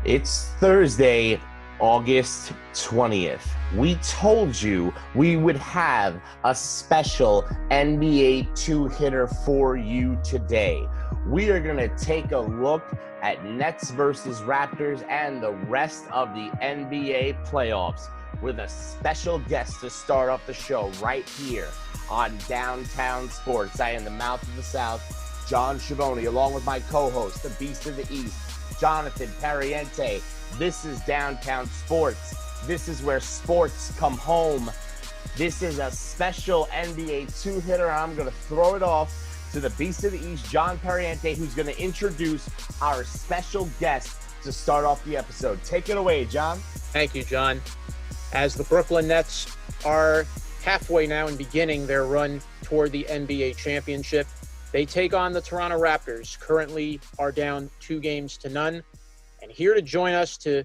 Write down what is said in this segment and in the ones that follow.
It's Thursday, August 20th. We told you we would have a special NBA two-hitter for you today. We are going to take a look at Nets versus Raptors and the rest of the NBA playoffs with a special guest to start off the show right here on Downtown Sports. I am the mouth of the South, John Schiavone, along with my co-host, the Beast of the East, Jonathan Pariente. This is Downtown Sports. This is where sports come home. This is a special NBA two-hitter. I'm going to throw it off to the Beast of the East, John Pariente, who's going to introduce our special guest to start off the episode. Take it away, John. Thank you, John. As the Brooklyn Nets are halfway now and beginning their run toward the NBA championship, they take on the Toronto Raptors, currently are down 2-0. And here to join us to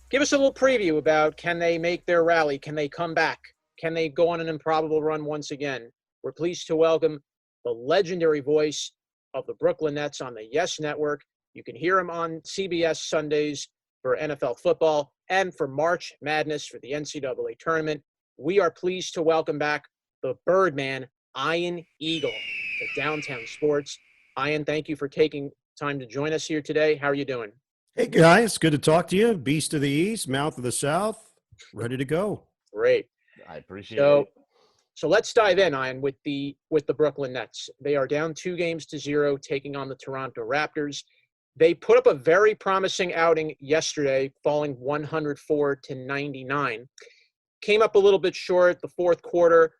give us a little preview about, can they make their rally? Can they come back? Can they go on an improbable run once again? We're pleased to welcome the legendary voice of the Brooklyn Nets on the Yes Network. You can hear him on CBS Sundays for NFL football and for March Madness for the NCAA tournament. We are pleased to welcome back the Birdman, Ian Eagle, to Downtown Sports. Ian, thank you for taking time to join us here today. How are you doing? Hey guys, good to talk to you. Beast of the East, mouth of the South, ready to go. Great. I appreciate it. So let's dive in, Ian, with the Brooklyn Nets. They are down 2-0, taking on the Toronto Raptors. They put up a very promising outing yesterday, falling 104-99. Came up a little bit short the fourth quarter.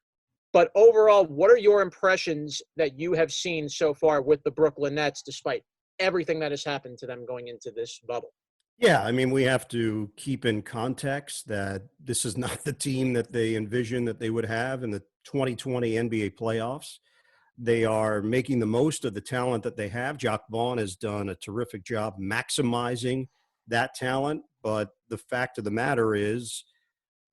But overall, what are your impressions that you have seen so far with the Brooklyn Nets, despite everything that has happened to them going into this bubble? Yeah, I mean, we have to keep in context that this is not the team that they envisioned that they would have in the 2020 NBA playoffs. They are making the most of the talent that they have. Jacques Vaughn has done a terrific job maximizing that talent. But the fact of the matter is,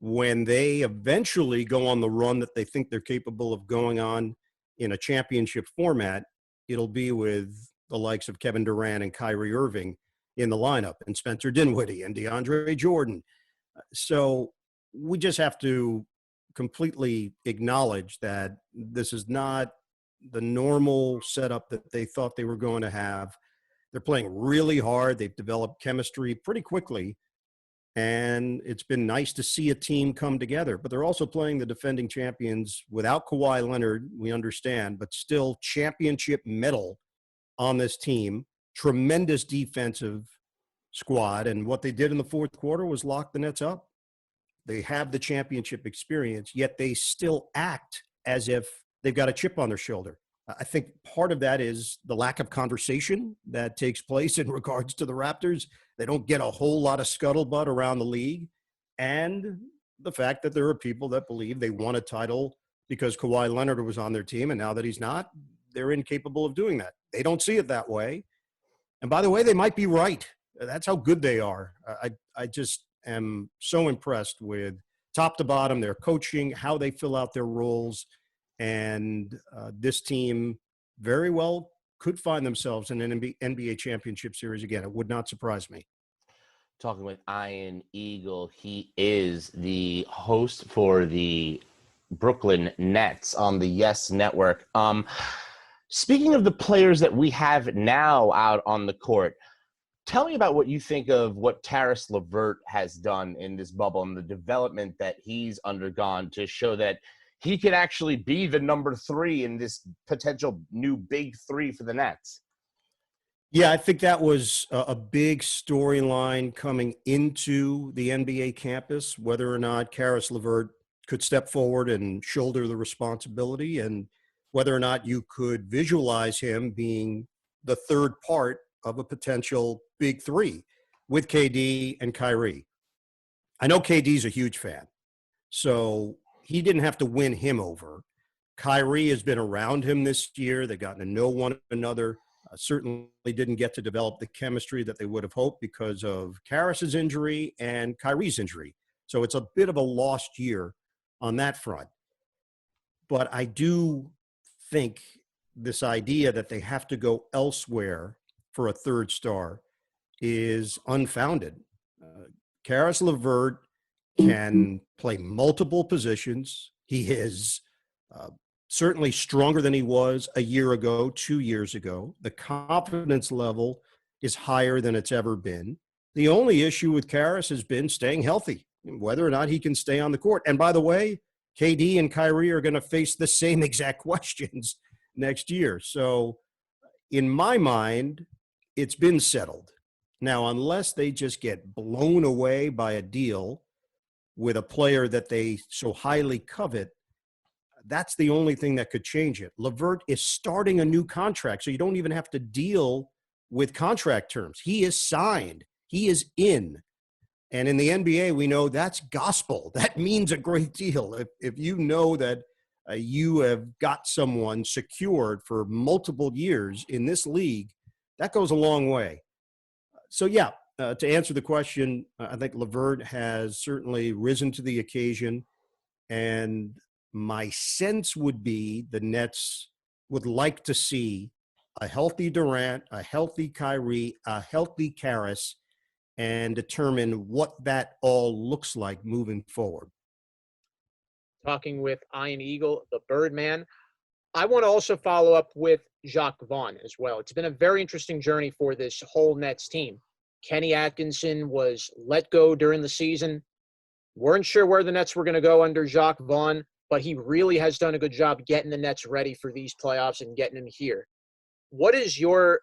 when they eventually go on the run that they think they're capable of going on in a championship format, it'll be with the likes of Kevin Durant and Kyrie Irving in the lineup, and Spencer Dinwiddie and DeAndre Jordan. So we just have to completely acknowledge that this is not the normal setup that they thought they were going to have. They're playing really hard. They've developed chemistry pretty quickly. And it's been nice to see a team come together. But they're also playing the defending champions without Kawhi Leonard, we understand, but still championship medal on this team. Tremendous defensive squad. And what they did in the fourth quarter was lock the Nets up. They have the championship experience, yet they still act as if they've got a chip on their shoulder. I think part of that is the lack of conversation that takes place in regards to the Raptors. They don't get a whole lot of scuttlebutt around the league. And the fact that there are people that believe they won a title because Kawhi Leonard was on their team, and now that he's not, they're incapable of doing that. They don't see it that way. And by the way, they might be right. That's how good they are. I just am so impressed with top to bottom, their coaching, how they fill out their roles. And this team very well could find themselves in an NBA championship series again. It would not surprise me. Talking with Ian Eagle. He is the host for the Brooklyn Nets on the Yes Network. Speaking of the players that we have now out on the court, tell me about what you think of what Caris LeVert has done in this bubble and the development that he's undergone to show that he could actually be the number 3 in this potential new big 3 for the Nets. Yeah, I think that was a big storyline coming into the NBA campus, whether or not Caris LeVert could step forward and shoulder the responsibility, and whether or not you could visualize him being the third part of a potential big 3 with KD and Kyrie. I know KD's a huge fan, so he didn't have to win him over. Kyrie has been around him this year. They've gotten to know one another. Certainly didn't get to develop the chemistry that they would have hoped because of Caris's injury and Kyrie's injury. So it's a bit of a lost year on that front. But I do think this idea that they have to go elsewhere for a third star is unfounded. Karis LeVert can play multiple positions. He is certainly stronger than he was a year ago, 2 years ago. The confidence level is higher than it's ever been. The only issue with Karis has been staying healthy, whether or not he can stay on the court. And by the way, KD and Kyrie are going to face the same exact questions next year. So in my mind, it's been settled. Now, unless they just get blown away by a deal with a player that they so highly covet, that's the only thing that could change it. LeVert is starting a new contract, so you don't even have to deal with contract terms. He is signed. He is in. And in the NBA, we know that's gospel. That means a great deal. If you know that you have got someone secured for multiple years in this league, that goes a long way. So, yeah, to answer the question, I think LeVert has certainly risen to the occasion. And my sense would be the Nets would like to see a healthy Durant, a healthy Kyrie, a healthy Karis, and determine what that all looks like moving forward. Talking with Ian Eagle, the Birdman. I want to also follow up with Jacques Vaughn as well. It's been a very interesting journey for this whole Nets team. Kenny Atkinson was let go during the season. Weren't sure where the Nets were going to go under Jacques Vaughn, but he really has done a good job getting the Nets ready for these playoffs and getting them here. What is your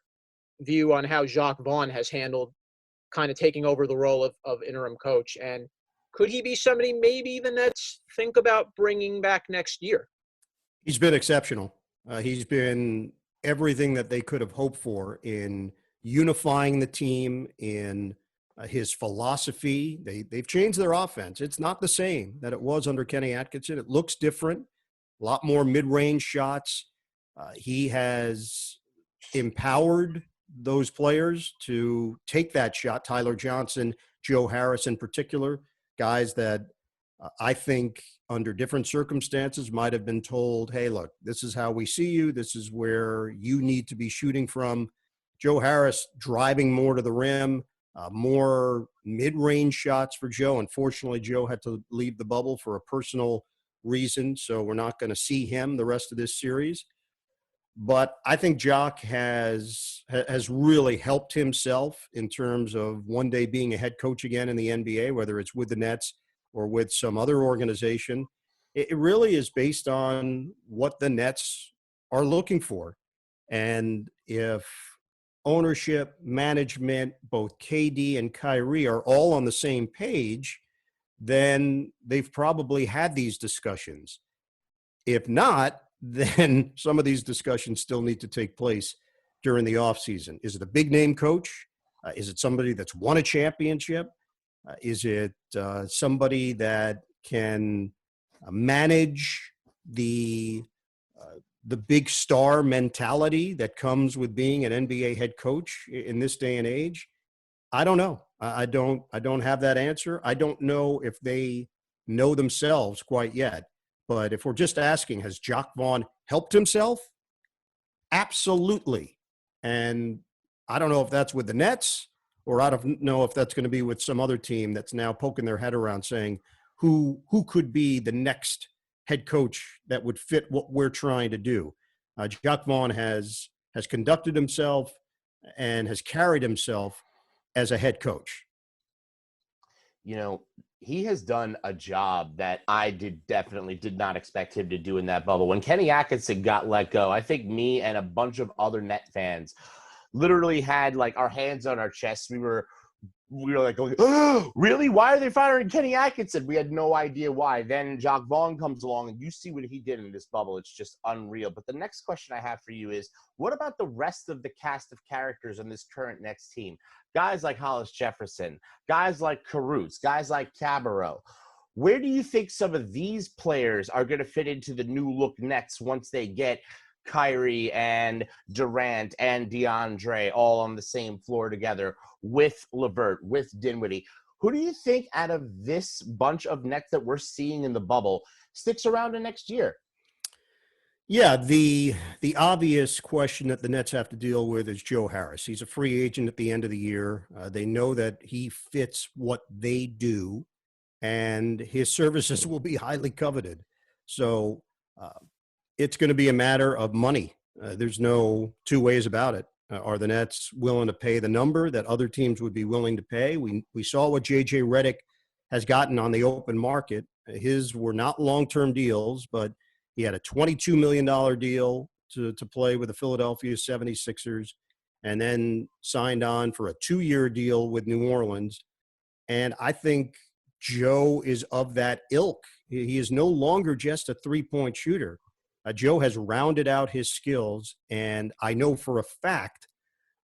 view on how Jacques Vaughn has handled kind of taking over the role of interim coach? And could he be somebody maybe the Nets think about bringing back next year? He's been exceptional. He's been everything that they could have hoped for in unifying the team, in his philosophy. They've changed their offense. It's not the same that it was under Kenny Atkinson. It looks different, a lot more mid-range shots. He has empowered those players to take that shot. Tyler Johnson, Joe Harris in particular, guys that I think under different circumstances might have been told, hey, look, this is how we see you. This is where you need to be shooting from. Joe Harris driving more to the rim, more mid-range shots for Joe. Unfortunately, Joe had to leave the bubble for a personal reason, so we're not going to see him the rest of this series. But I think Jock has really helped himself in terms of one day being a head coach again in the NBA, whether it's with the Nets or with some other organization. It really is based on what the Nets are looking for. And if ownership, management, both KD and Kyrie are all on the same page, then they've probably had these discussions. If not, then some of these discussions still need to take place during the offseason. Is it a big name coach? Is it somebody that's won a championship? Is it somebody that can manage the big star mentality that comes with being an NBA head coach in this day and age? I don't know. I don't have that answer. I don't know if they know themselves quite yet. But if we're just asking, has Jacques Vaughn helped himself? Absolutely. And I don't know if that's with the Nets, or I don't know if that's going to be with some other team that's now poking their head around saying who could be the next head coach that would fit what we're trying to do. Jacques Vaughn has conducted himself and has carried himself as a head coach. You know, he has done a job that I definitely did not expect him to do in that bubble. When Kenny Atkinson got let go, I think me and a bunch of other Net fans literally had like our hands on our chests. We were like going, oh, really? Why are they firing Kenny Atkinson? We had no idea why. Then Jacques Vaughn comes along and you see what he did in this bubble. It's just unreal. But the next question I have for you is, what about the rest of the cast of characters on this current Nets team? Guys like Hollis Jefferson, guys like Caruth, guys like Cabarrot. Where do you think some of these players are going to fit into the new look Nets once they get Kyrie and Durant and DeAndre all on the same floor together with LeVert, with Dinwiddie? Who do you think out of this bunch of Nets that we're seeing in the bubble sticks around to next year? Yeah, the obvious question that the Nets have to deal with is Joe Harris. He's a free agent at the end of the year. They know that he fits what they do, and his services will be highly coveted. So uh, it's going to be a matter of money. There's no two ways about it. Are the Nets willing to pay the number that other teams would be willing to pay? We saw what JJ Redick has gotten on the open market. His were not long-term deals, but he had a $22 million deal to play with the Philadelphia 76ers and then signed on for a 2-year deal with New Orleans. And I think Joe is of that ilk. He is no longer just a three-point shooter. Joe has rounded out his skills, and I know for a fact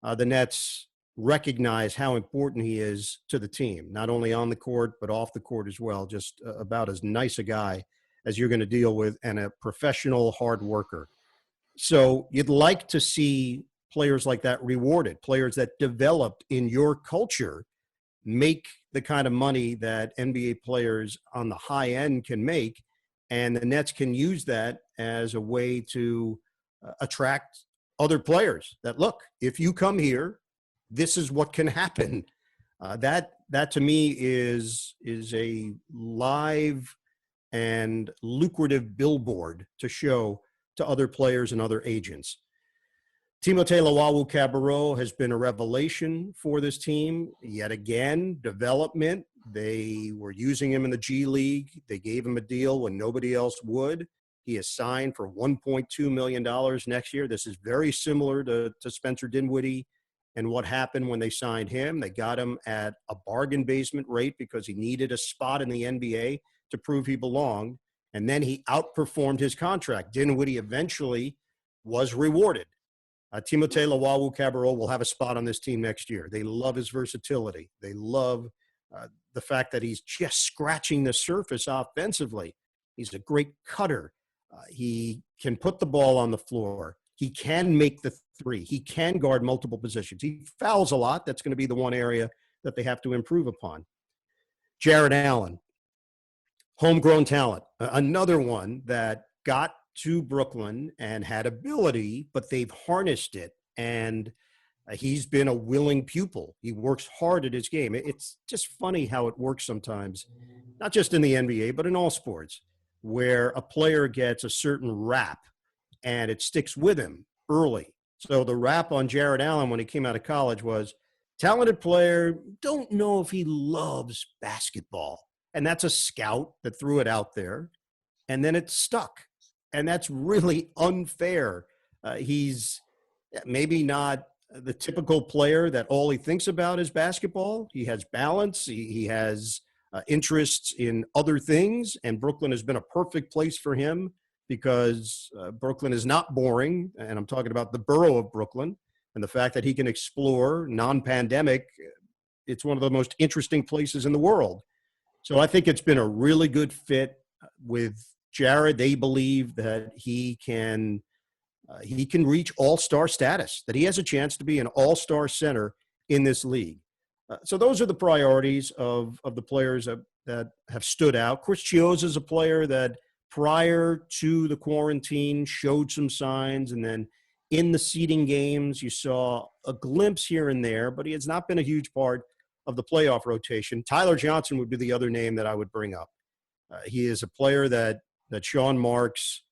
the Nets recognize how important he is to the team, not only on the court, but off the court as well. Just about as nice a guy as you're going to deal with, and a professional hard worker. So you'd like to see players like that rewarded, players that developed in your culture make the kind of money that NBA players on the high end can make. And the Nets can use that as a way to attract other players that, look, if you come here, this is what can happen. That to me is a live and lucrative billboard to show to other players and other agents. Timothé Luwawu-Cabarrot has been a revelation for this team. Yet again, development. They were using him in the G League. They gave him a deal when nobody else would. He is signed for $1.2 million next year. This is very similar to Spencer Dinwiddie and what happened when they signed him. They got him at a bargain basement rate because he needed a spot in the NBA to prove he belonged. And then he outperformed his contract. Dinwiddie eventually was rewarded. Timothé Luwawu-Cabarrot will have a spot on this team next year. They love his versatility. They love the fact that he's just scratching the surface offensively. He's a great cutter. He can put the ball on the floor. He can make the three. He can guard multiple positions. He fouls a lot. That's going to be the one area that they have to improve upon. Jared Allen, homegrown talent, another one that got to Brooklyn and had ability, but they've harnessed it. And he's been a willing pupil. He works hard at his game. It's just funny how it works sometimes, not just in the NBA, but in all sports, where a player gets a certain rap and it sticks with him early. So the rap on Jared Allen when he came out of college was talented player, don't know if he loves basketball. And that's a scout that threw it out there, and then it stuck. And that's really unfair. He's maybe not the typical player that all he thinks about is basketball. He has balance. He has interests in other things, and Brooklyn has been a perfect place for him because Brooklyn is not boring, and I'm talking about the borough of Brooklyn, and the fact that he can explore non-pandemic. It's one of the most interesting places in the world. So I think it's been a really good fit with Jared. They believe that he can reach all-star status, that he has a chance to be an all-star center in this league. So those are the priorities of the players that have stood out. Chris Chiozza is a player that prior to the quarantine showed some signs, and then in the seeding games you saw a glimpse here and there, but he has not been a huge part of the playoff rotation. Tyler Johnson would be the other name that I would bring up. He is a player that Sean Marks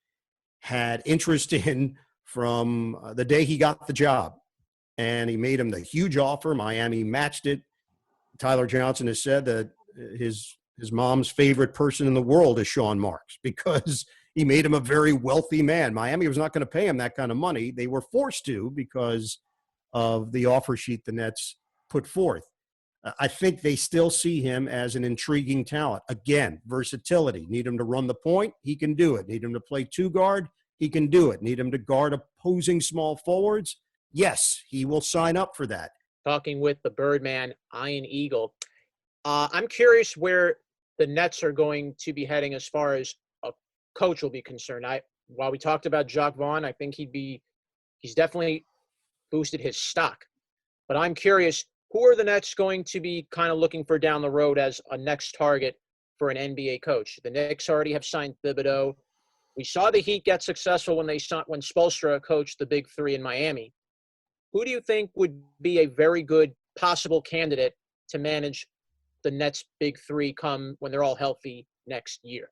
had interest in from the day he got the job, and he made him the huge offer. Miami matched it. Tyler Johnson has said that his mom's favorite person in the world is Sean Marks because he made him a very wealthy man. Miami was not going to pay him that kind of money. They were forced to because of the offer sheet the Nets put forth. I think they still see him as an intriguing talent. Again, versatility. Need him to run the point? He can do it. Need him to play two guard? He can do it. Need him to guard opposing small forwards? Yes, he will sign up for that. Talking with the Birdman, Iron Eagle. I'm curious where the Nets are going to be heading as far as a coach will be concerned. While we talked about Jacques Vaughn, I think he's definitely boosted his stock. But I'm curious, who are the Nets going to be kind of looking for down the road as a next target for an NBA coach? The Knicks already have signed Thibodeau. We saw the Heat get successful when Spoelstra coached the Big Three in Miami. Who do you think would be a very good possible candidate to manage the Nets' Big Three come when they're all healthy next year?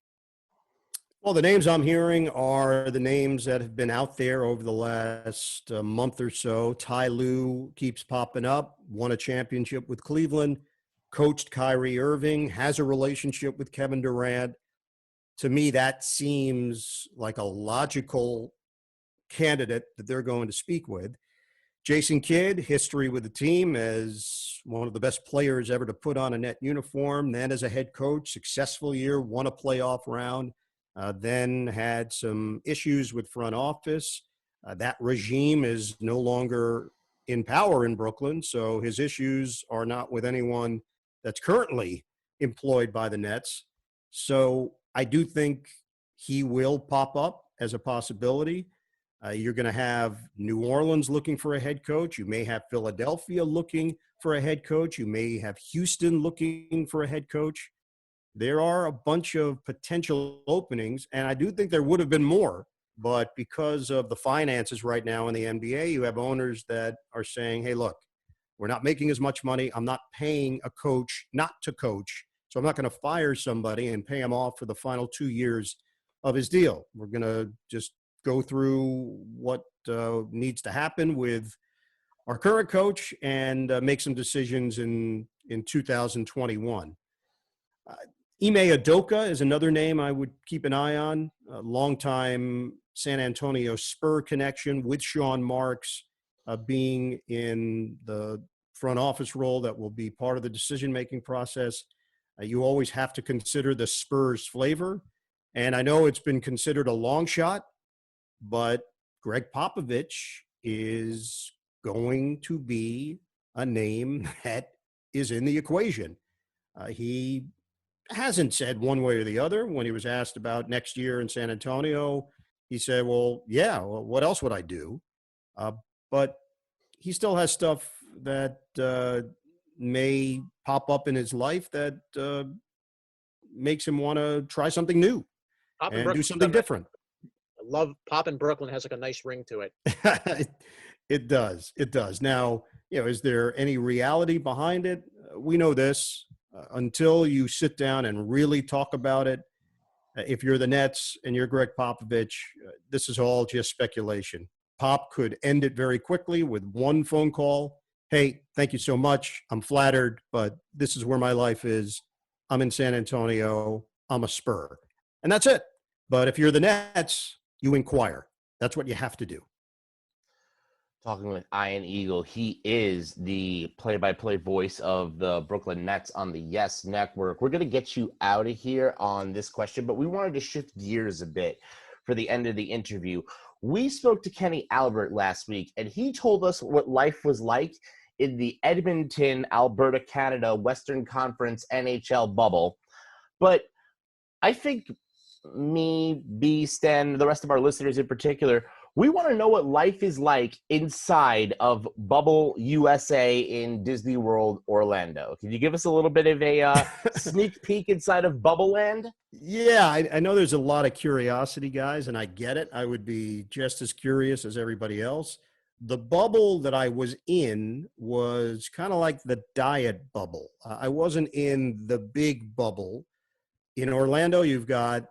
Well, the names I'm hearing are the names that have been out there over the last month or so. Ty Lue keeps popping up, won a championship with Cleveland, coached Kyrie Irving, has a relationship with Kevin Durant. To me, that seems like a logical candidate that they're going to speak with. Jason Kidd, history with the team as one of the best players ever to put on a net uniform, then as a head coach, successful year, won a playoff round. Then had some issues with front office. That regime is no longer in power in Brooklyn, so his issues are not with anyone that's currently employed by the Nets. So I do think he will pop up as a possibility. You're going to have New Orleans looking for a head coach. You may have Philadelphia looking for a head coach. You may have Houston looking for a head coach. There are a bunch of potential openings, and I do think there would have been more, but because of the finances right now in the NBA, you have owners that are saying, hey, look, we're not making as much money. I'm not paying a coach not to coach, so I'm not going to fire somebody and pay him off for the final 2 years of his deal. We're going to just go through what needs to happen with our current coach and make some decisions in 2021. Ime Udoka is another name I would keep an eye on. A longtime San Antonio Spur connection with Sean Marks, being in the front office role that will be part of the decision-making process. You always have to consider the Spurs flavor. And I know it's been considered a long shot, but Greg Popovich is going to be a name that is in the equation. He hasn't said one way or the other. When he was asked about next year in San Antonio, he said, well, yeah, well, what else would I do? But he still has stuff that may pop up in his life that makes him want to try something new and do something different. I love Pop in Brooklyn has like a nice ring to it. It does. It does. Now, is there any reality behind it? We know this. Until you sit down and really talk about it, if you're the Nets and you're Greg Popovich, this is all just speculation. Pop could end it very quickly with one phone call. Hey, thank you so much. I'm flattered, but this is where my life is. I'm in San Antonio. I'm a Spur. And that's it. But if you're the Nets, you inquire. That's what you have to do. Talking with Ian Eagle. He is the play-by-play voice of the Brooklyn Nets on the Yes Network. We're going to get you out of here on this question, but we wanted to shift gears a bit for the end of the interview. We spoke to Kenny Albert last week, and he told us what life was like in the Edmonton, Alberta, Canada, Western Conference NHL bubble. But I think me, B, Stan, the rest of our listeners in particular, we want to know what life is like inside of Bubble USA in Disney World Orlando. Can you give us a little bit of a sneak peek inside of Bubble Land? Yeah, I know there's a lot of curiosity, guys, and I get it. I would be just as curious as everybody else. The bubble that I was in was kind of like the diet bubble. I wasn't in the big bubble. In Orlando, you've got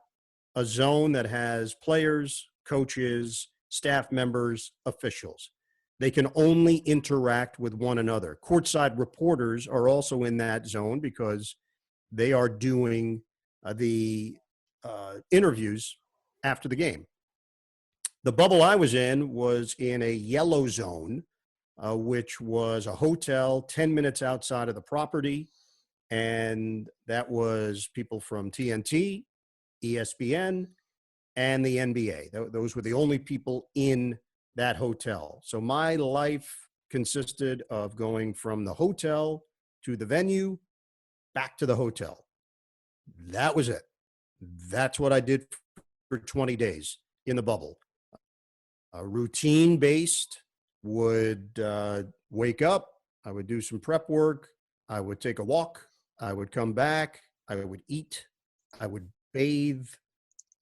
a zone that has players, coaches, staff members, officials. They can only interact with one another. Courtside reporters are also in that zone because they are doing the interviews after the game. The bubble I was in a yellow zone, which was a hotel 10 minutes outside of the property. And that was people from TNT, ESPN, and the NBA. Those were the only people in that hotel. So my life consisted of going from the hotel to the venue, back to the hotel. That was it. That's what I did for 20 days in the bubble. Routine based, would wake up, I would do some prep work, I would take a walk, I would come back, I would eat, I would bathe,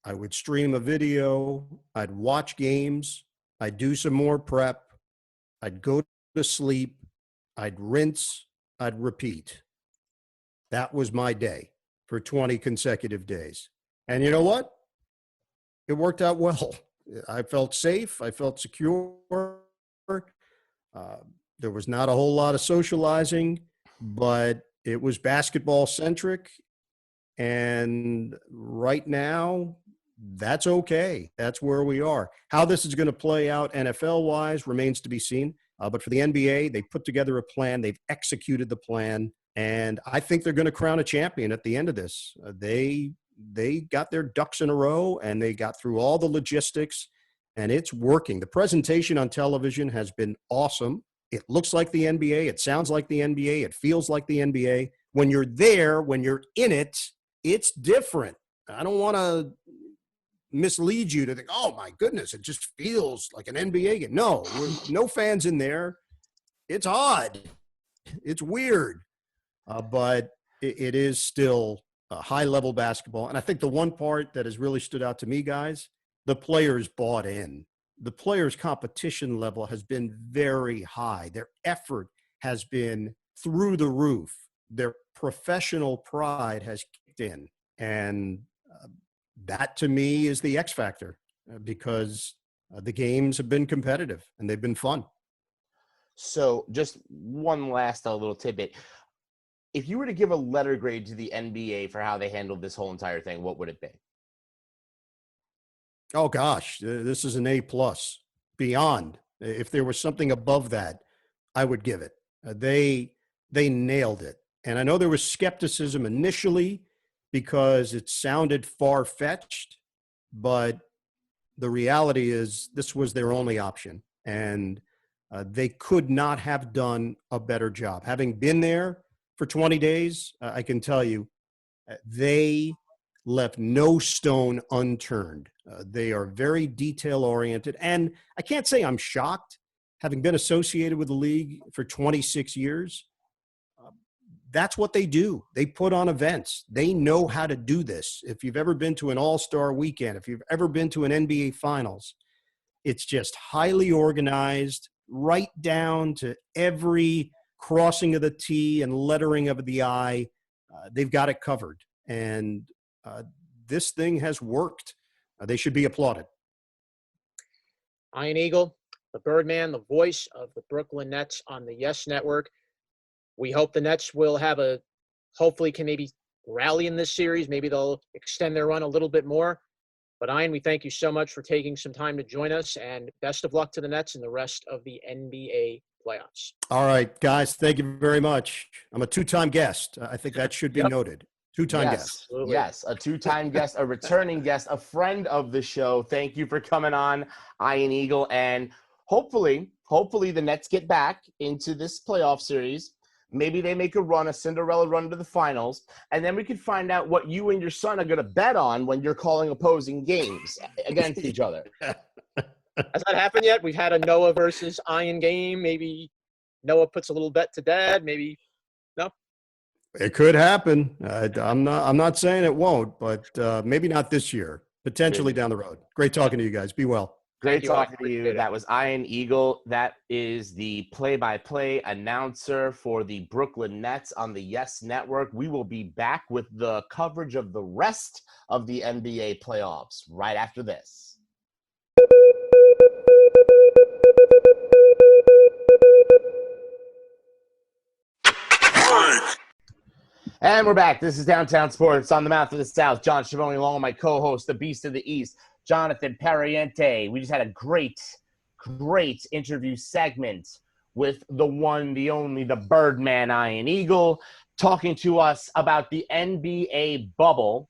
I would stream a video. I'd watch games. I'd do some more prep. I'd go to sleep. I'd rinse. I'd repeat. That was my day for 20 consecutive days. And you know what? It worked out well. I felt safe. I felt secure. There was not a whole lot of socializing, but it was basketball centric. And right now, that's okay. That's where we are. How this is going to play out NFL wise remains to be seen. But for the NBA, they put together a plan. They've executed the plan. And I think they're going to crown a champion at the end of this. They got their ducks in a row and they got through all the logistics and it's working. The presentation on television has been awesome. It looks like the NBA. It sounds like the NBA. It feels like the NBA. When you're there, when you're in it, it's different. I don't want to mislead you to think, oh my goodness, it just feels like an NBA game. No, no fans in there. It's odd. It's weird. But it is still high level basketball. And I think the one part that has really stood out to me, guys, the players bought in. The players' competition level has been very high. Their effort has been through the roof. Their professional pride has kicked in. And that to me is the X factor because the games have been competitive and they've been fun. So just one last little tidbit. If you were to give a letter grade to the NBA for how they handled this whole entire thing, what would it be? Oh gosh, this is an A+, beyond. If there was something above that, I would give it. They nailed it. And I know there was skepticism initially because it sounded far-fetched, but the reality is this was their only option. And they could not have done a better job. Having been there for 20 days, I can tell you, they left no stone unturned. They are very detail-oriented. And I can't say I'm shocked, having been associated with the league for 26 years. That's what they do. They put on events. They know how to do this. If you've ever been to an all-star weekend, if you've ever been to an NBA Finals, it's just highly organized, right down to every crossing of the T and lettering of the I. They've got it covered. And this thing has worked. They should be applauded. Ian Eagle, the Birdman, the voice of the Brooklyn Nets on the Yes Network. We hope the Nets will hopefully can maybe rally in this series. Maybe they'll extend their run a little bit more. But Ian, we thank you so much for taking some time to join us, and best of luck to the Nets and the rest of the NBA playoffs. All right, guys, thank you very much. I'm a two-time guest. I think that should be noted. Two-time guest. Absolutely. Yes, a two-time guest, a returning guest, a friend of the show. Thank you for coming on, Ian Eagle. And hopefully the Nets get back into this playoff series. Maybe they make a Cinderella run to the finals, and then we can find out what you and your son are going to bet on when you're calling opposing games against each other. Has that happened yet? We've had a Noah versus Ian game. Maybe Noah puts a little bet to Dad. Maybe no. It could happen. I'm not saying it won't, but maybe not this year. Potentially down the road. Great talking to you guys. Be well. Great talking to you. That was Ian Eagle. That is the play-by-play announcer for the Brooklyn Nets on the Yes Network. We will be back with the coverage of the rest of the NBA playoffs right after this. And we're back. This is Downtown Sports on the Mouth of the South. John Schiavone along with my co-host, the Beast of the East, Jonathan Pariente. We just had a great interview segment with the one, the only, the Birdman, Ian Eagle, talking to us about the NBA bubble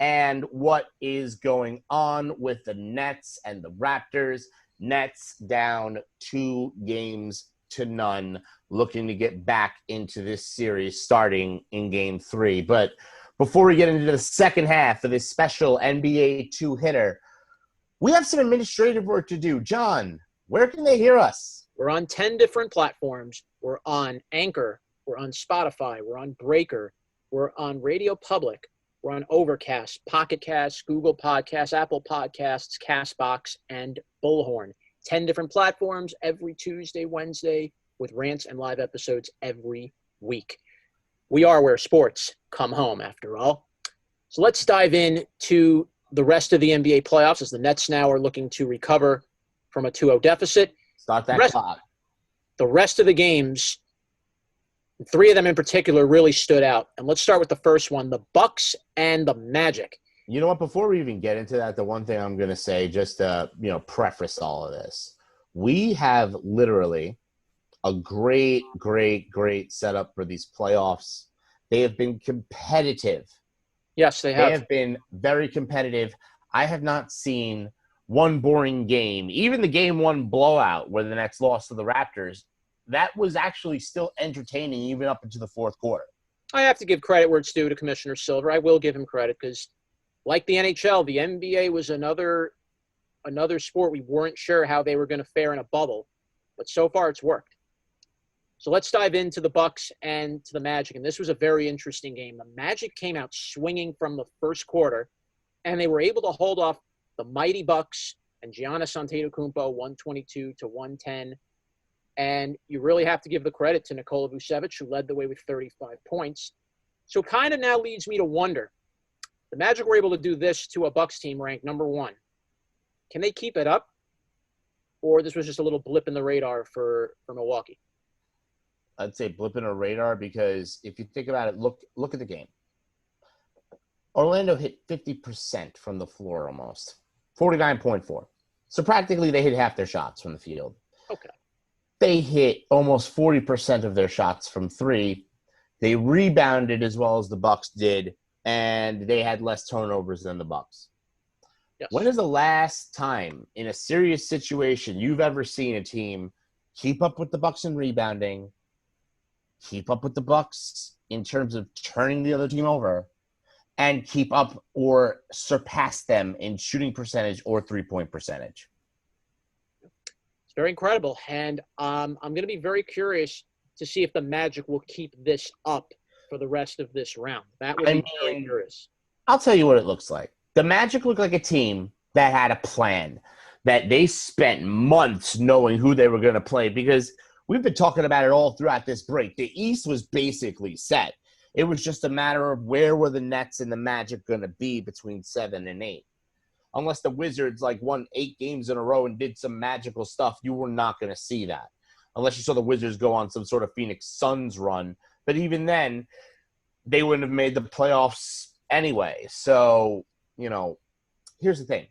and what is going on with the Nets and the Raptors. Nets down 2-0, looking to get back into this series starting in Game 3. But before we get into the second half of this special NBA two-hitter, we have some administrative work to do. John, where can they hear us? We're on 10 different platforms. We're on Anchor. We're on Spotify. We're on Breaker. We're on Radio Public. We're on Overcast, Pocket Cast, Google Podcasts, Apple Podcasts, Castbox, and Bullhorn. 10 different platforms every Tuesday, Wednesday, with rants and live episodes every week. We are where sports come home, after all. So let's dive in to the rest of the NBA playoffs as the Nets now are looking to recover from a 2-0 deficit. Start that clock. The rest of the games, 3 of them in particular, really stood out. And let's start with the first one, the Bucks and the Magic. You know what? Before we even get into that, the one thing I'm going to say, just to preface all of this, we have literally a great setup for these playoffs. They have been competitive. Yes, they have. They have been very competitive. I have not seen one boring game. Even the Game 1 blowout where the Nets lost to the Raptors, that was actually still entertaining even up into the fourth quarter. I have to give credit where it's due to Commissioner Silver. I will give him credit because, like the NHL, the NBA was another sport we weren't sure how they were going to fare in a bubble. But so far, it's worked. So let's dive into the Bucks and to the Magic. And this was a very interesting game. The Magic came out swinging from the first quarter, and they were able to hold off the mighty Bucks and Giannis Antetokounmpo 122-110. And you really have to give the credit to Nikola Vucevic, who led the way with 35 points. So kind of now leads me to wonder, the Magic were able to do this to a Bucks team ranked number 1. Can they keep it up? Or this was just a little blip in the radar for Milwaukee? I'd say blip in a radar because if you think about it, look at the game. Orlando hit 50% from the floor almost, 49.4. So practically they hit half their shots from the field. Okay. They hit almost 40% of their shots from 3. They rebounded as well as the Bucks did, and they had less turnovers than the Bucks. Yes. When is the last time in a serious situation you've ever seen a team keep up with the Bucks in rebounding, keep up with the Bucks in terms of turning the other team over, and keep up or surpass them in shooting percentage or three-point percentage? It's very incredible. And I'm going to be very curious to see if the Magic will keep this up for the rest of this round. That would be very curious. I'll tell you what it looks like. The Magic look like a team that had a plan, that they spent months knowing who they were going to play, because we've been talking about it all throughout this break. The East was basically set. It was just a matter of where were the Nets and the Magic going to be between 7 and 8. Unless the Wizards won 8 games in a row and did some magical stuff, you were not going to see that. Unless you saw the Wizards go on some sort of Phoenix Suns run. But even then, they wouldn't have made the playoffs anyway. So, here's the thing.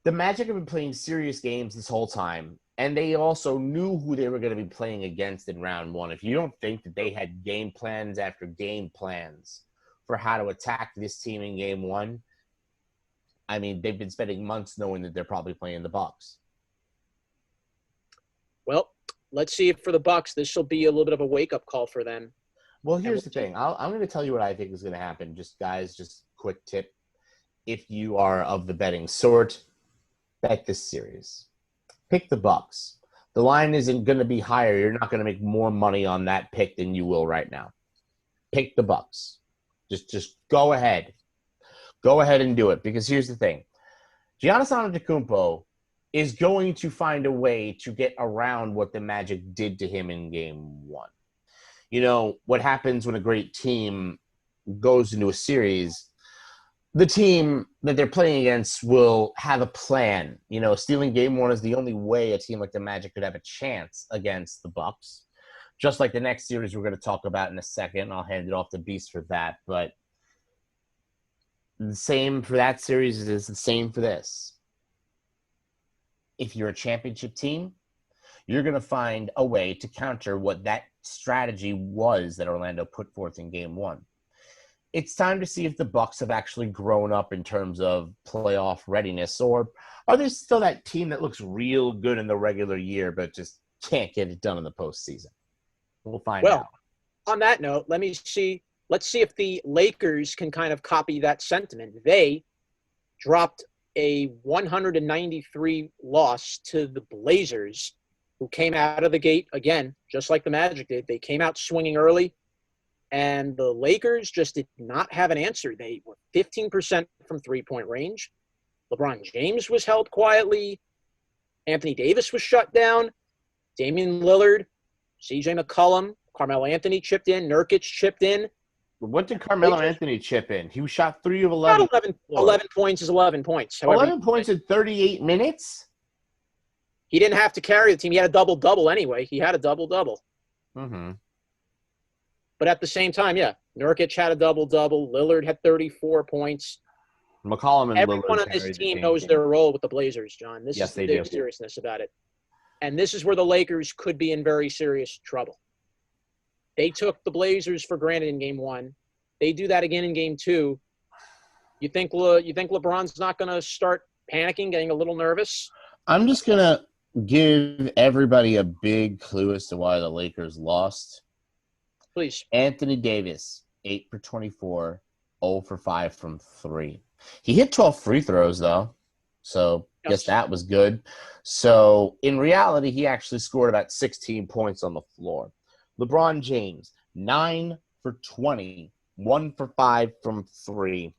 The Magic have been playing serious games this whole time, and they also knew who they were going to be playing against in round 1. If you don't think that they had game plans after game plans for how to attack this team in game 1, I mean, they've been spending months knowing that they're probably playing the Bucks. Well, let's see if for the Bucks, this will be a little bit of a wake-up call for them. Well, here's the thing. I'm going to tell you what I think is going to happen. Just quick tip. If you are of the betting sort, bet this series. Pick the Bucks. The line isn't going to be higher. You're not going to make more money on that pick than you will right now. Pick the Bucks. Just go ahead. Go ahead and do it, because here's the thing. Giannis Antetokounmpo is going to find a way to get around what the Magic did to him in game 1. What happens when a great team goes into a series, the team that they're playing against will have a plan. Stealing game 1 is the only way a team like the Magic could have a chance against the Bucks. Just like the next series we're going to talk about in a second. I'll hand it off to Beast for that. But the same for that series is the same for this. If you're a championship team, you're going to find a way to counter what that strategy was that Orlando put forth in game 1. It's time to see if the Bucks have actually grown up in terms of playoff readiness, or are they still that team that looks real good in the regular year but just can't get it done in the postseason? We'll find out. On that note, let's see if the Lakers can kind of copy that sentiment. They dropped a 193 loss to the Blazers, who came out of the gate, again, just like the Magic did. They came out swinging early, And the Lakers just did not have an answer. They were 15% from three-point range. LeBron James was held quietly. Anthony Davis was shut down. Damian Lillard, CJ McCollum, Carmelo Anthony chipped in. Nurkic chipped in. What did Carmelo Anthony chip in? He shot 3 of 11. About 11 points is 11 points. However, 11 points in 38 minutes? he didn't have to carry the team. He had a double-double anyway. He had a double-double. Mm-hmm. But at the same time, yeah, Nurkic had a double-double. Lillard had 34 points. McCollum and Everyone Lillard on this carried the team knows their role with the Blazers, John. This Yes, is the they big do. seriousness about it. And this is where the Lakers could be in very serious trouble. They took the Blazers for granted in Game 1. They do that again in Game 2. You think LeBron's not going to start panicking, getting a little nervous? I'm just going to give everybody a big clue as to why the Lakers lost. Please. Anthony Davis, 8 for 24, 0 for 5 from 3. He hit 12 free throws, though, so Yes. guess that was good. So, in reality, he actually scored about 16 points on the floor. LeBron James, 9 for 20, 1 for 5 from 3,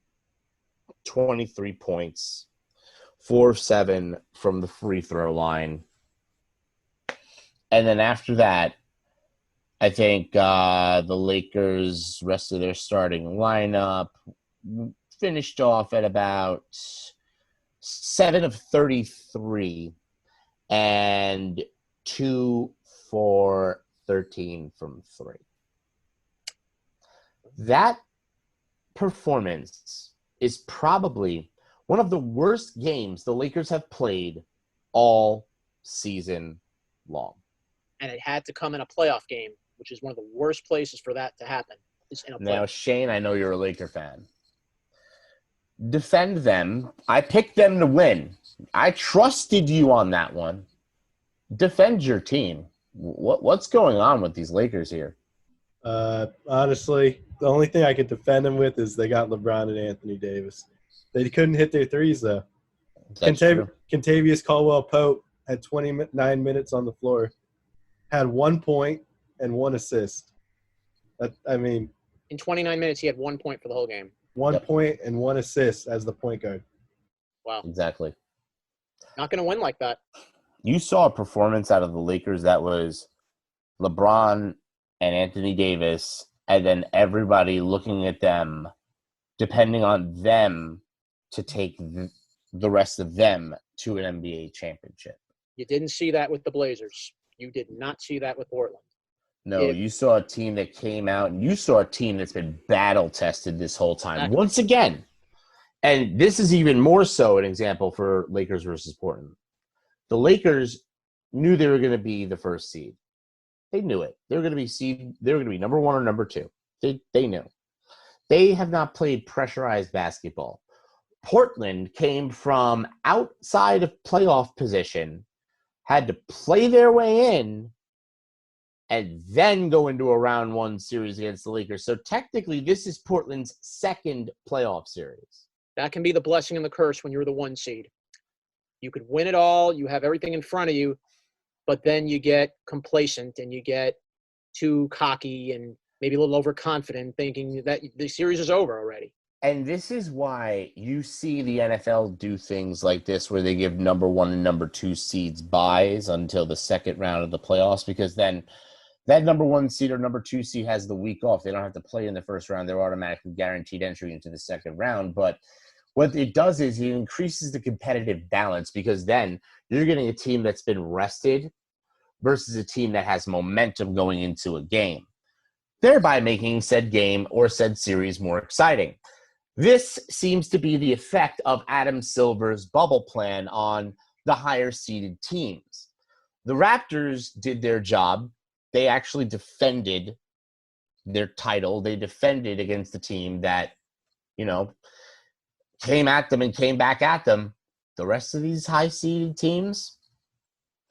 23 points, 4-7 from the free throw line. And then after that, I think the Lakers, rest of their starting lineup, finished off at about 7 of 33 and 2 for 13 from 3. That performance is probably one of the worst games the Lakers have played all season long. And it had to come in a playoff game, which is one of the worst places for that to happen. Is in a Now, playoff. Shane, I know you're a Laker fan. Defend them. I picked them to win. I trusted you on that one. Defend your team. What's going on with these Lakers here? Honestly, the only thing I could defend them with is they got LeBron and Anthony Davis. They couldn't hit their threes, though. That's true. Contavious Caldwell-Pope had 29 minutes on the floor, had 1 point and 1 assist. In 29 minutes, he had 1 point for the whole game. 1 Yep. point and 1 assist as the point guard. Wow. Exactly. Not going to win like that. You saw a performance out of the Lakers that was LeBron and Anthony Davis, and then everybody looking at them, depending on them to take the rest of them to an NBA championship. You didn't see that with the Blazers. You did not see that with Portland. No, you saw a team that came out, and you saw a team that's been battle-tested this whole time. Exactly. Once again, and this is even more so an example for Lakers versus Portland. The Lakers knew they were going to be the first seed. They knew it. They were going to be seed. They were going to be number 1 or number 2. They knew. They have not played pressurized basketball. Portland came from outside of playoff position, had to play their way in, and then go into a round 1 series against the Lakers. So technically, this is Portland's second playoff series. That can be the blessing and the curse when you're the 1 seed. You could win it all. You have everything in front of you, but then you get complacent and you get too cocky and maybe a little overconfident, thinking that the series is over already. And this is why you see the NFL do things like this where they give number 1 and number 2 seeds buys until the second round of the playoffs, because then that number 1 seed or number 2 seed has the week off. They don't have to play in the first round. They're automatically guaranteed entry into the second round. But what it does is it increases the competitive balance, because then you're getting a team that's been rested versus a team that has momentum going into a game, thereby making said game or said series more exciting. This seems to be the effect of Adam Silver's bubble plan on the higher seeded teams. The Raptors did their job. They actually defended their title. They defended against the team that, came at them and came back at them. The rest of these high-seeded teams,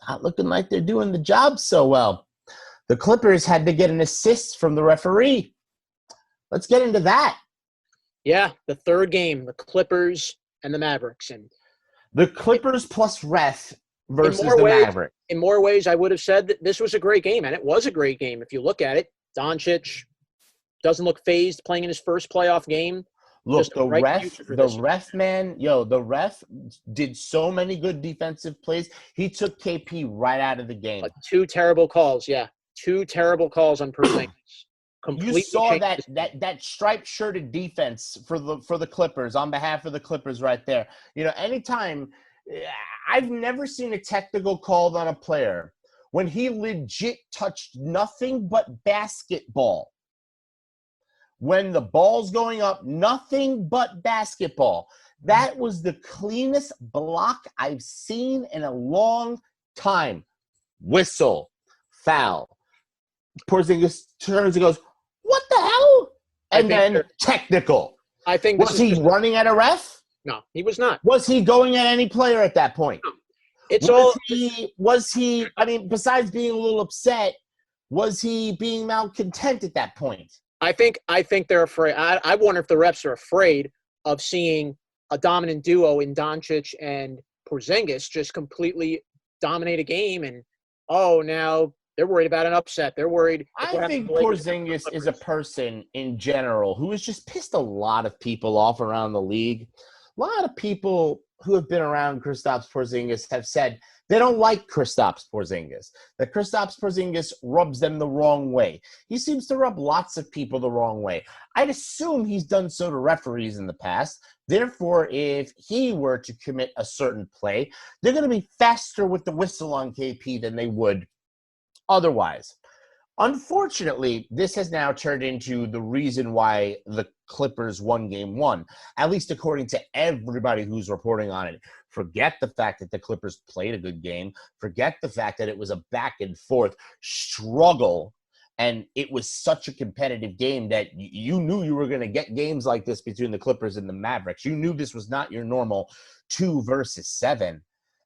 not looking like they're doing the job so well. The Clippers had to get an assist from the referee. Let's get into that. Yeah, the third game, the Clippers and the Mavericks. And The Clippers plus ref versus the ways, Mavericks. In more ways, I would have said that this was a great game, and it was a great game if you look at it. Doncic, doesn't look phased playing in his first playoff game. Look, Just a bright future for this year. the ref did so many good defensive plays. He took KP right out of the game. But 2 terrible calls, yeah. 2 terrible calls on Porzingis. You saw that striped shirted defense for the Clippers on behalf of the Clippers right there. You know, anytime I've never seen a technical called on a player when he legit touched nothing but basketball. When the ball's going up, nothing but basketball. That was the cleanest block I've seen in a long time. Whistle, foul. Porzingis turns and goes, "What the hell?" And then technical. I think was he running at a ref? No, he was not. Was he going at any player at that point? No. Was he? I mean, besides being a little upset, was he being malcontent at that point? I think they're afraid. I wonder if the refs are afraid of seeing a dominant duo in Doncic and Porzingis just completely dominate a game, and now they're worried about an upset. They're worried. I think Porzingis is a person in general who has just pissed a lot of people off around the league. A lot of people who have been around Kristaps Porzingis have said they don't like Kristaps Porzingis, that Kristaps Porzingis rubs them the wrong way. He seems to rub lots of people the wrong way. I'd assume he's done so to referees in the past. Therefore, if he were to commit a certain play, they're going to be faster with the whistle on KP than they would otherwise. Unfortunately, this has now turned into the reason why the Clippers won game 1, at least according to everybody who's reporting on it. Forget the fact that the Clippers played a good game. Forget the fact that it was a back and forth struggle, and it was such a competitive game that you knew you were going to get games like this between the Clippers and the Mavericks. You knew this was not your normal 2 versus 7.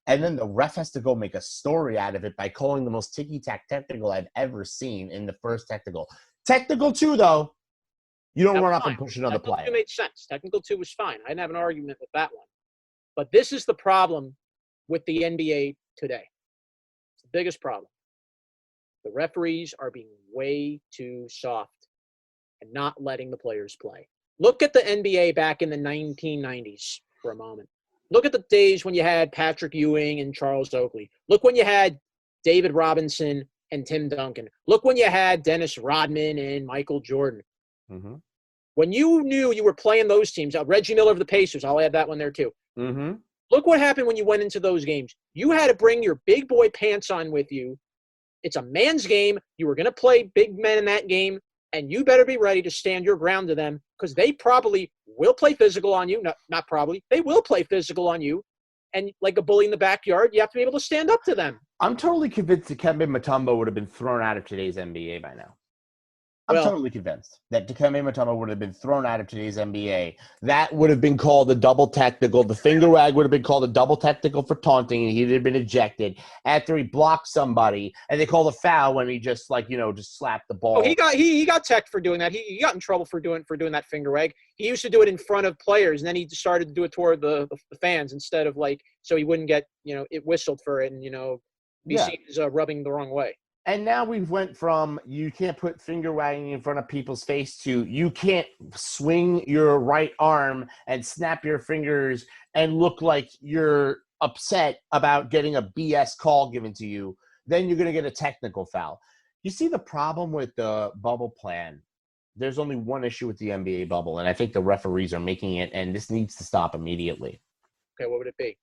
And then the ref has to go make a story out of it by calling the most ticky-tack technical I've ever seen in the first technical. Technical 2, though, you don't run up and push another play. Technical 2 made sense. Technical 2 was fine. I didn't have an argument with that one. But this is the problem with the NBA today. It's the biggest problem. The referees are being way too soft and not letting the players play. Look at the NBA back in the 1990s for a moment. Look at the days when you had Patrick Ewing and Charles Oakley. Look when you had David Robinson and Tim Duncan. Look when you had Dennis Rodman and Michael Jordan. Mm-hmm. When you knew you were playing those teams, Reggie Miller of the Pacers, I'll add that one there too. Mm-hmm. Look what happened when you went into those games. You had to bring your big boy pants on with you. It's a man's game. You were going to play big men in that game, and you better be ready to stand your ground to them because they probably will play physical on you. Not probably. They will play physical on you. And like a bully in the backyard, you have to be able to stand up to them. I'm totally convinced that Dikembe Mutombo would have been thrown out of today's NBA by now. I'm totally convinced that Dikembe Mutombo would have been thrown out of today's NBA. That would have been called a double technical. The finger wag would have been called a double technical for taunting, and he'd have been ejected after he blocked somebody. And they called a foul when he just just slapped the ball. Oh, he got teched for doing that. He got in trouble for doing that finger wag. He used to do it in front of players, and then he started to do it toward the fans instead of so he wouldn't get it whistled for it and be seen as rubbing the wrong way. And now we've went from you can't put finger wagging in front of people's face to you can't swing your right arm and snap your fingers and look like you're upset about getting a BS call given to you. Then you're going to get a technical foul. You see the problem with the bubble plan? There's only one issue with the NBA bubble, and I think the referees are making it, and this needs to stop immediately. Okay, what would it be?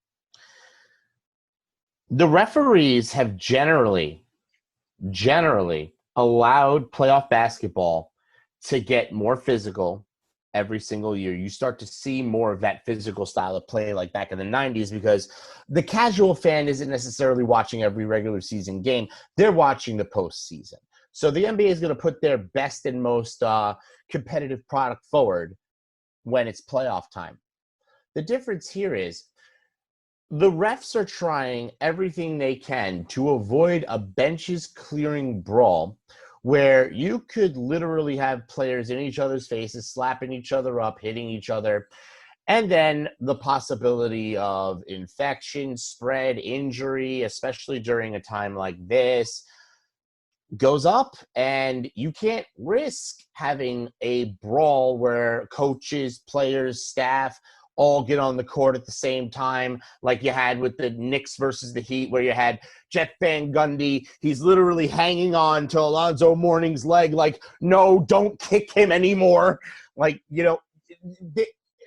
The referees have generally allowed playoff basketball to get more physical every single year. You start to see more of that physical style of play like back in the 90s because the casual fan isn't necessarily watching every regular season game. They're watching the postseason. So the NBA is going to put their best and most competitive product forward when it's playoff time. The difference here is the refs are trying everything they can to avoid a benches clearing brawl where you could literally have players in each other's faces, slapping each other up, hitting each other, and then the possibility of infection, spread, injury, especially during a time like this. goes up, and you can't risk having a brawl where coaches, players, staff all get on the court at the same time, like you had with the Knicks versus the Heat, where you had Jeff Van Gundy. He's literally hanging on to Alonzo Mourning's leg, like, no, don't kick him anymore. Like,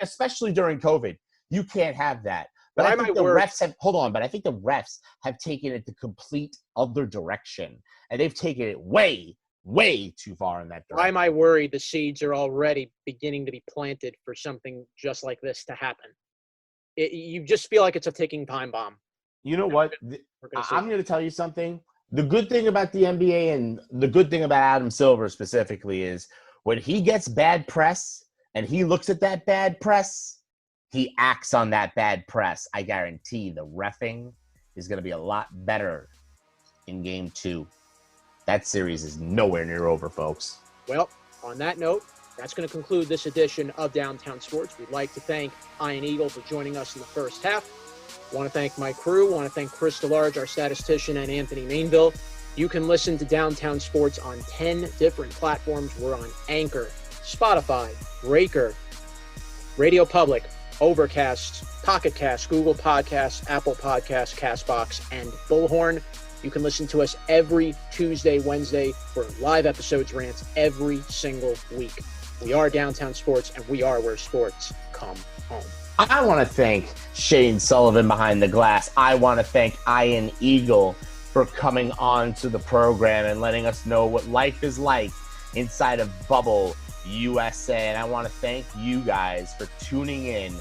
especially during COVID, you can't have that. But I think the refs have, hold on, but I think the refs have taken it the complete other direction, and they've taken it way, way too far in that direction. Why am I worried the seeds are already beginning to be planted for something just like this to happen? You just feel like it's a ticking time bomb. You know what? I'm going to tell you something. The good thing about the NBA and the good thing about Adam Silver specifically is when he gets bad press and he looks at that bad press, he acts on that bad press. I guarantee the reffing is going to be a lot better in Game 2. That series is nowhere near over, folks. Well, on that note, that's going to conclude this edition of Downtown Sports. We'd like to thank Ian Eagle for joining us in the first half. Want to thank my crew. Want to thank Chris DeLarge, our statistician, and Anthony Mainville. You can listen to Downtown Sports on 10 different platforms. We're on Anchor, Spotify, Breaker, Radio Public, Overcast, Pocket Cast, Google Podcasts, Apple Podcasts, CastBox, and Bullhorn. You can listen to us every Tuesday, Wednesday for live episodes, rants every single week. We are Downtown Sports, and we are where sports come home. I want to thank Shane Sullivan behind the glass. I want to thank Ian Eagle for coming on to the program and letting us know what life is like inside of Bubble USA. And I want to thank you guys for tuning in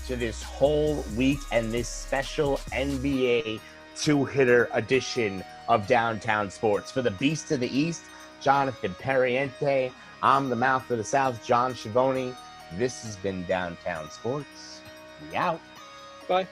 to this whole week and this special NBA two-hitter edition of Downtown Sports. For the Beast of the East, Jonathan Perriente. I'm the Mouth of the South, John Schiavone. This has been Downtown Sports. We out. Bye.